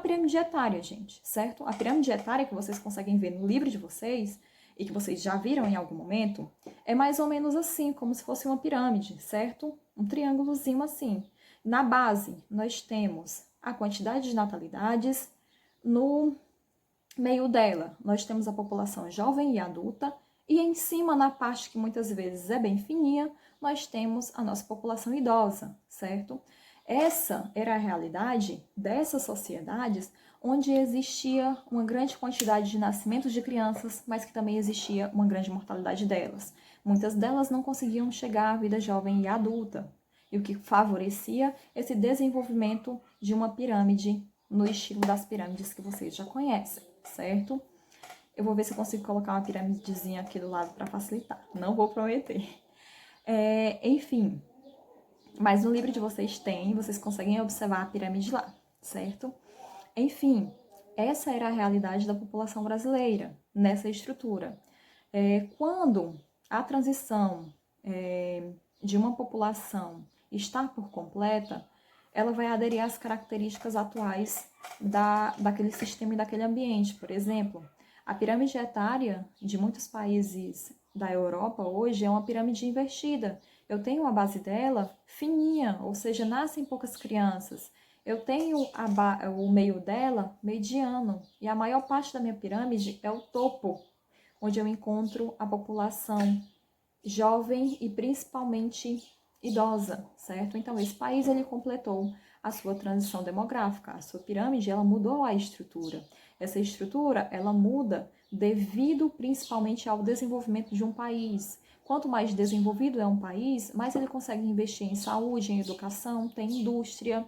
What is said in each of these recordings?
pirâmide etária, gente, certo? A pirâmide etária que vocês conseguem ver no livro de vocês, e que vocês já viram em algum momento, é mais ou menos assim, como se fosse uma pirâmide, certo? Um triângulozinho assim. Na base, nós temos a quantidade de natalidades, no meio dela, nós temos a população jovem e adulta, e em cima, na parte que muitas vezes é bem fininha, nós temos a nossa população idosa, certo? Essa era a realidade dessas sociedades onde existia uma grande quantidade de nascimentos de crianças, mas que também existia uma grande mortalidade delas. Muitas delas não conseguiam chegar à vida jovem e adulta, e o que favorecia esse desenvolvimento de uma pirâmide no estilo das pirâmides que vocês já conhecem, certo? Eu vou ver se eu consigo colocar uma pirâmidezinha aqui do lado para facilitar. Não vou prometer. Enfim, mas no livro de vocês vocês conseguem observar a pirâmide lá, certo? Enfim, essa era a realidade da população brasileira nessa estrutura. Quando a transição de uma população está por completa, ela vai aderir às características atuais daquele sistema e daquele ambiente. Por exemplo, a pirâmide etária de muitos países da Europa hoje é uma pirâmide invertida. Eu tenho a base dela fininha, ou seja, nascem poucas crianças. Eu tenho o meio dela mediano, e a maior parte da minha pirâmide é o topo, onde eu encontro a população jovem e principalmente idosa, certo? Então, esse país ele completou a sua transição demográfica, a sua pirâmide ela mudou a estrutura. Essa estrutura ela muda devido principalmente ao desenvolvimento de um país. Quanto mais desenvolvido é um país, mais ele consegue investir em saúde, em educação, tem indústria.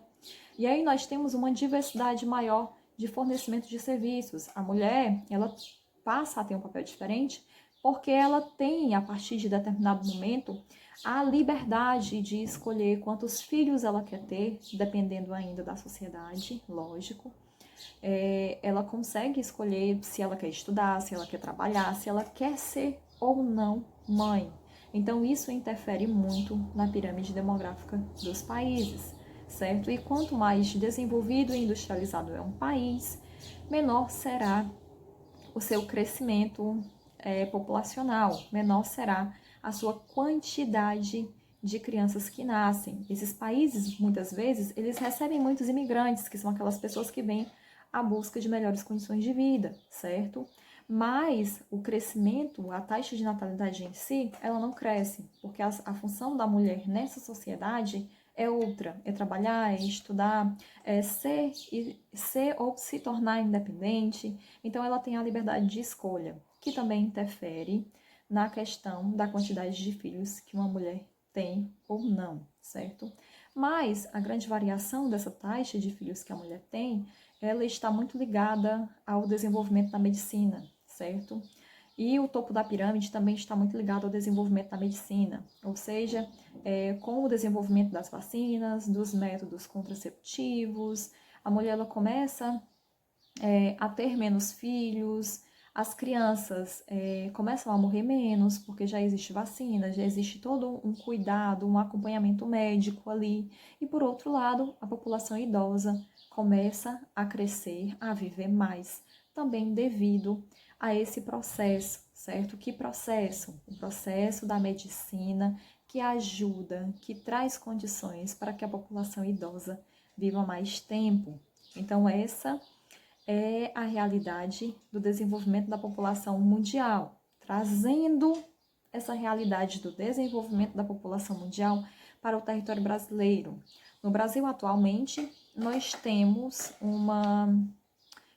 E aí nós temos uma diversidade maior de fornecimento de serviços. A mulher, ela passa a ter um papel diferente porque ela tem, a partir de determinado momento, a liberdade de escolher quantos filhos ela quer ter, dependendo ainda da sociedade, lógico. Ela consegue escolher se ela quer estudar, se ela quer trabalhar, se ela quer ser ou não mãe. Então, isso interfere muito na pirâmide demográfica dos países, certo? E quanto mais desenvolvido e industrializado é um país, menor será o seu crescimento populacional, menor será a sua quantidade de crianças que nascem. Esses países, muitas vezes, eles recebem muitos imigrantes, que são aquelas pessoas que vêm à busca de melhores condições de vida, certo? Mas o crescimento, a taxa de natalidade em si, ela não cresce, porque a função da mulher nessa sociedade é outra, é trabalhar, é estudar, é ser ou se tornar independente. Então, ela tem a liberdade de escolha, que também interfere na questão da quantidade de filhos que uma mulher tem ou não, certo? Mas a grande variação dessa taxa de filhos que a mulher tem, ela está muito ligada ao desenvolvimento da medicina, certo? E o topo da pirâmide também está muito ligado ao desenvolvimento da medicina, ou seja, com o desenvolvimento das vacinas, dos métodos contraceptivos, a mulher ela começa a ter menos filhos, as crianças começam a morrer menos, porque já existe vacina, já existe todo um cuidado, um acompanhamento médico ali. E por outro lado, a população idosa começa a crescer, a viver mais, também devido a esse processo, certo? Que processo? O processo da medicina que ajuda, que traz condições para que a população idosa viva mais tempo. Então, essa é a realidade do desenvolvimento da população mundial, trazendo essa realidade do desenvolvimento da população mundial para o território brasileiro. No Brasil, atualmente, nós temos uma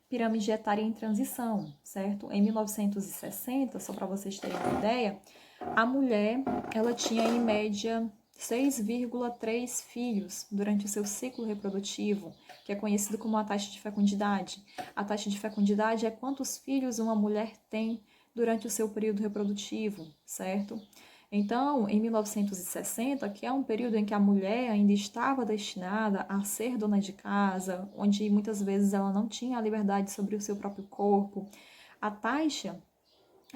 pirâmide etária em transição, certo? Em 1960, só para vocês terem uma ideia, a mulher ela tinha em média 6,3 filhos durante o seu ciclo reprodutivo, que é conhecido como a taxa de fecundidade. A taxa de fecundidade é quantos filhos uma mulher tem durante o seu período reprodutivo, certo? Então, em 1960, que é um período em que a mulher ainda estava destinada a ser dona de casa, onde muitas vezes ela não tinha a liberdade sobre o seu próprio corpo, a taxa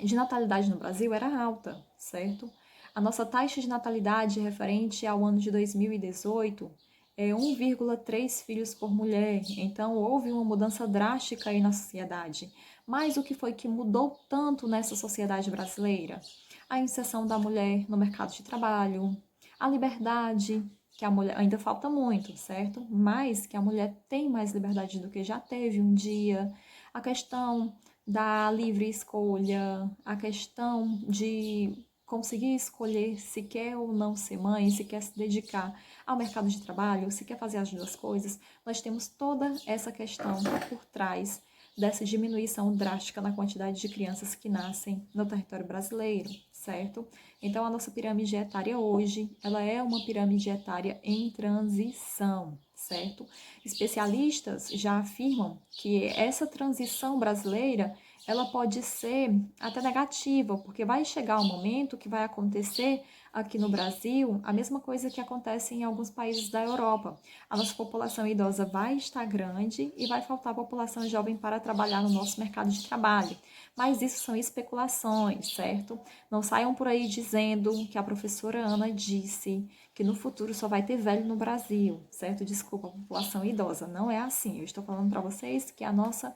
de natalidade no Brasil era alta, certo? A nossa taxa de natalidade referente ao ano de 2018 1,3 filhos por mulher. Então, houve uma mudança drástica aí na sociedade. Mas o que foi que mudou tanto nessa sociedade brasileira? A inserção da mulher no mercado de trabalho, a liberdade, que a mulher ainda falta muito, certo? Mas que a mulher tem mais liberdade do que já teve um dia. A questão da livre escolha, a questão de conseguir escolher se quer ou não ser mãe, se quer se dedicar ao mercado de trabalho, se quer fazer as duas coisas, nós temos toda essa questão por trás dessa diminuição drástica na quantidade de crianças que nascem no território brasileiro, certo? Então, a nossa pirâmide etária hoje, ela é uma pirâmide etária em transição, certo? Especialistas já afirmam que essa transição brasileira, ela pode ser até negativa, porque vai chegar um momento que vai acontecer aqui no Brasil a mesma coisa que acontece em alguns países da Europa. A nossa população idosa vai estar grande e vai faltar população jovem para trabalhar no nosso mercado de trabalho. Mas isso são especulações, certo? Não saiam por aí dizendo que a professora Ana disse que no futuro só vai ter velho no Brasil, certo? Desculpa, a população idosa. Não é assim. Eu estou falando para vocês que a nossa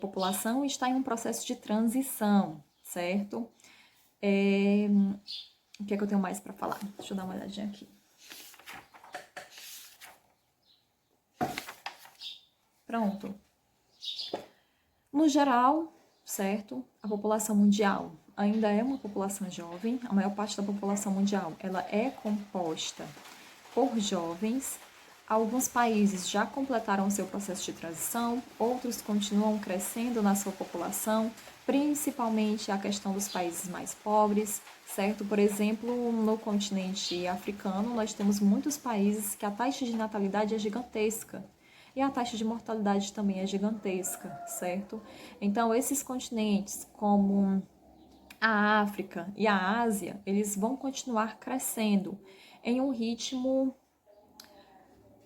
população está em um processo de transição, certo? O que é que eu tenho mais para falar? Deixa eu dar uma olhadinha aqui. Pronto. No geral, certo? A população mundial ainda é uma população jovem. A maior parte da população mundial, ela é composta por jovens. Alguns países já completaram seu processo de transição, outros continuam crescendo na sua população, principalmente a questão dos países mais pobres, certo? Por exemplo, no continente africano, nós temos muitos países que a taxa de natalidade é gigantesca. E a taxa de mortalidade também é gigantesca, certo? Então, esses continentes, como a África e a Ásia, eles vão continuar crescendo em um ritmo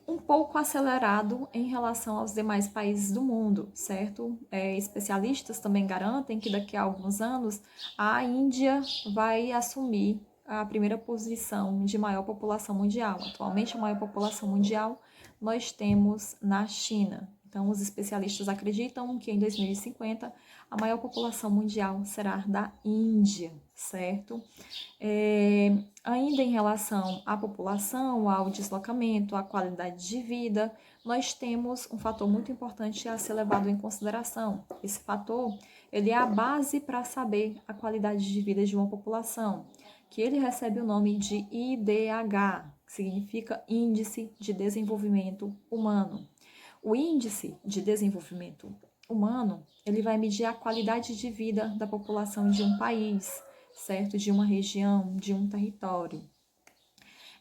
um pouco acelerado em relação aos demais países do mundo, certo? Especialistas também garantem que daqui a alguns anos a Índia vai assumir a primeira posição de maior população mundial. Atualmente, a maior população mundial nós temos na China. Então, os especialistas acreditam que em 2050 a maior população mundial será da Índia, certo? Ainda em relação à população, ao deslocamento, à qualidade de vida, nós temos um fator muito importante a ser levado em consideração. Esse fator, ele é a base para saber a qualidade de vida de uma população, que ele recebe o nome de IDH, que significa Índice de Desenvolvimento Humano. O Índice de Desenvolvimento Humano, ele vai medir a qualidade de vida da população de um país, certo? De uma região, de um território.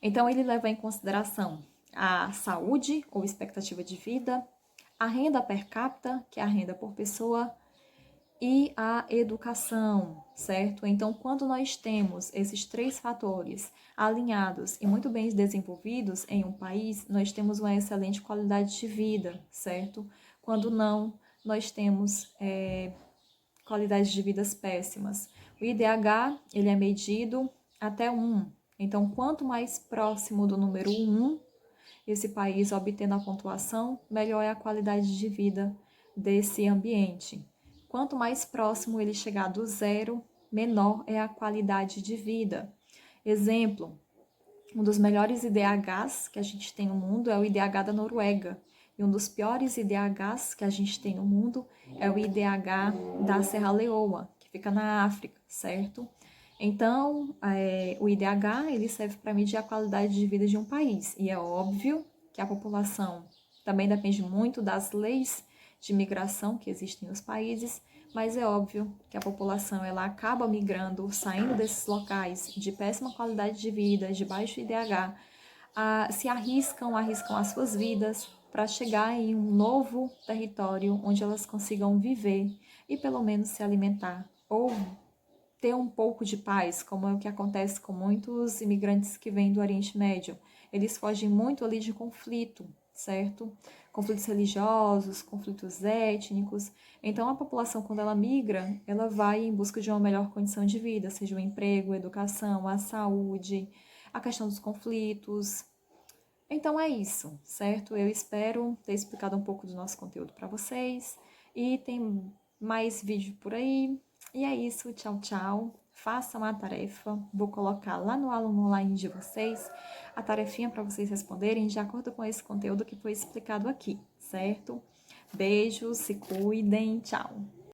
Então, ele leva em consideração a saúde ou expectativa de vida, a renda per capita, que é a renda por pessoa, e a educação, certo? Então, quando nós temos esses três fatores alinhados e muito bem desenvolvidos em um país, nós temos uma excelente qualidade de vida, certo? Quando não, nós temos qualidades de vidas péssimas. O IDH, ele é medido até 1. Então, quanto mais próximo do número 1 esse país obtendo a pontuação, melhor é a qualidade de vida desse ambiente. Quanto mais próximo ele chegar do 0, menor é a qualidade de vida. Exemplo, um dos melhores IDHs que a gente tem no mundo é o IDH da Noruega. E um dos piores IDHs que a gente tem no mundo é o IDH da Serra Leoa, que fica na África, certo? Então, o IDH ele serve para medir a qualidade de vida de um país. E é óbvio que a população também depende muito das leis de migração que existem nos países, mas é óbvio que a população ela acaba migrando, saindo desses locais de péssima qualidade de vida, de baixo IDH, se arriscam as suas vidas para chegar em um novo território onde elas consigam viver e pelo menos se alimentar ou ter um pouco de paz, como é o que acontece com muitos imigrantes que vêm do Oriente Médio. Eles fogem muito ali de conflito, certo? Conflitos religiosos, conflitos étnicos. Então, a população, quando ela migra, ela vai em busca de uma melhor condição de vida, seja o emprego, a educação, a saúde, a questão dos conflitos. Então é isso, certo? Eu espero ter explicado um pouco do nosso conteúdo para vocês e tem mais vídeo por aí. E é isso, tchau, tchau. Façam a tarefa, vou colocar lá no aluno online de vocês a tarefinha para vocês responderem de acordo com esse conteúdo que foi explicado aqui, certo? Beijos, se cuidem, tchau!